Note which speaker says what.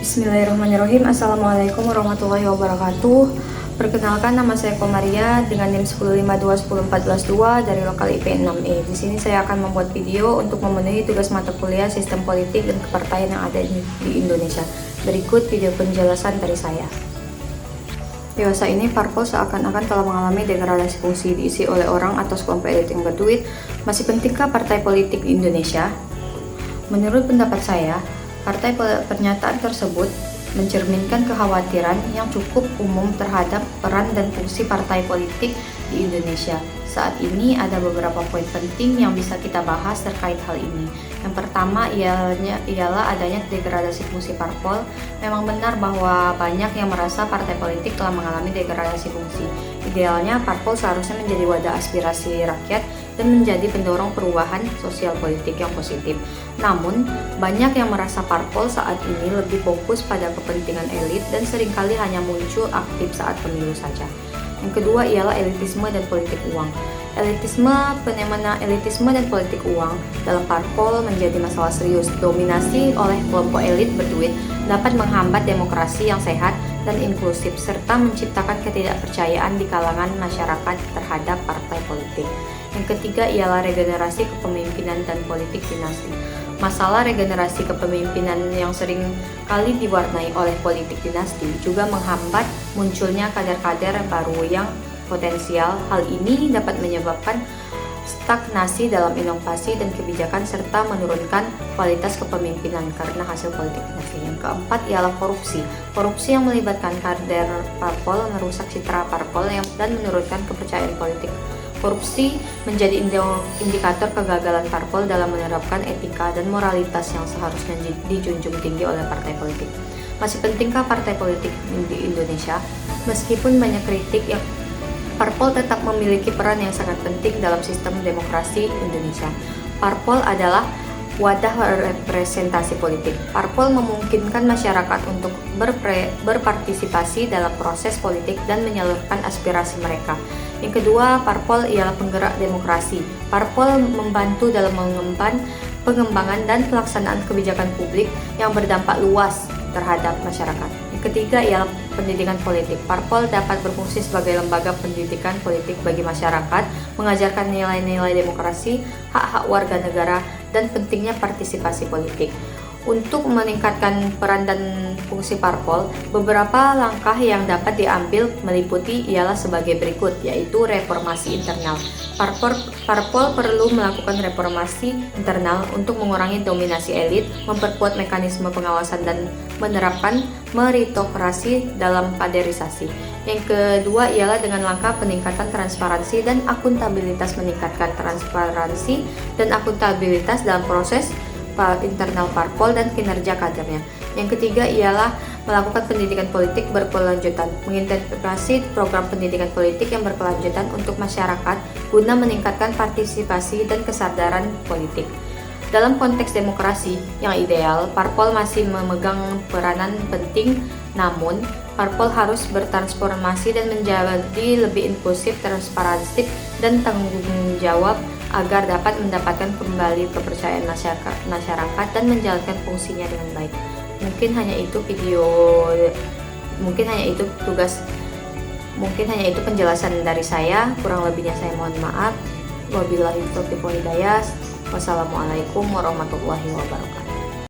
Speaker 1: Bismillahirrahmanirrahim. Assalamualaikum warahmatullahi wabarakatuh. Perkenalkan, nama saya Komaria dengan NIM 1521014 dari lokal IP 6E. Di sini saya akan membuat video untuk memenuhi tugas mata kuliah Sistem Politik dan Kepartaian yang ada di Indonesia. Berikut video penjelasan dari saya. Dewasa ini, parpol seakan-akan telah mengalami degradasi fungsi, diisi oleh orang atau sekelompok elit yang berduit. Masih pentingkah partai politik di Indonesia? Menurut pendapat saya, pernyataan tersebut mencerminkan kekhawatiran yang cukup umum terhadap peran dan fungsi partai politik di Indonesia. Saat ini ada beberapa poin penting yang bisa kita bahas terkait hal ini. Yang pertama ialah adanya degradasi fungsi parpol. Memang benar bahwa banyak yang merasa partai politik telah mengalami degradasi fungsi. Idealnya parpol seharusnya menjadi wadah aspirasi rakyat dan menjadi pendorong perubahan sosial politik yang positif. Namun, banyak yang merasa parpol saat ini lebih fokus pada kepentingan elit dan seringkali hanya muncul aktif saat pemilu saja. Yang kedua ialah elitisme dan politik uang. Fenomena elitisme dan politik uang dalam parpol menjadi masalah serius. Dominasi oleh kelompok elit berduit dapat menghambat demokrasi yang sehat dan inklusif serta menciptakan ketidakpercayaan di kalangan masyarakat terhadap partai politik. Yang ketiga ialah regenerasi kepemimpinan dan politik dinasti. Masalah regenerasi kepemimpinan yang sering kali diwarnai oleh politik dinasti juga menghambat munculnya kader-kader baru yang potensial. Hal ini dapat menyebabkan stagnasi dalam inovasi dan kebijakan serta menurunkan kualitas kepemimpinan karena hasil politik dinasti. Yang keempat ialah korupsi. Korupsi yang melibatkan kader parpol merusak citra parpol dan menurunkan kepercayaan politik. Korupsi menjadi indikator kegagalan parpol dalam menerapkan etika dan moralitas yang seharusnya dijunjung tinggi oleh partai politik. Masih pentingkah partai politik di Indonesia? Meskipun banyak kritik, parpol tetap memiliki peran yang sangat penting dalam sistem demokrasi Indonesia. Parpol adalah wadah representasi politik. Parpol memungkinkan masyarakat untuk berpartisipasi dalam proses politik dan menyalurkan aspirasi mereka. Yang kedua, parpol ialah penggerak demokrasi. Parpol membantu dalam pengembangan dan pelaksanaan kebijakan publik yang berdampak luas terhadap masyarakat. Yang ketiga ialah pendidikan politik. Parpol dapat berfungsi sebagai lembaga pendidikan politik bagi masyarakat, mengajarkan nilai-nilai demokrasi, hak-hak warga negara, dan pentingnya partisipasi politik. Untuk meningkatkan peran dan fungsi parpol, beberapa langkah yang dapat diambil meliputi ialah sebagai berikut, yaitu reformasi internal. Parpol perlu melakukan reformasi internal untuk mengurangi dominasi elit, memperkuat mekanisme pengawasan dan menerapkan meritokrasi dalam kaderisasi. Yang kedua ialah dengan langkah peningkatan transparansi dan akuntabilitas, meningkatkan transparansi dan akuntabilitas dalam proses internal parpol dan kinerja kadernya. Yang ketiga ialah melakukan pendidikan politik berkelanjutan, mengintegrasi program pendidikan politik yang berkelanjutan untuk masyarakat guna meningkatkan partisipasi dan kesadaran politik. Dalam konteks demokrasi yang ideal, parpol masih memegang peranan penting, namun parpol harus bertransformasi dan menjadi lebih inklusif, transparan, dan tanggung jawab agar dapat mendapatkan kembali kepercayaan masyarakat dan menjalankan fungsinya dengan baik. Mungkin hanya itu penjelasan dari saya. Kurang lebihnya saya mohon maaf. Wabillahi taufiq wal hidayah. Wassalamualaikum warahmatullahi wabarakatuh.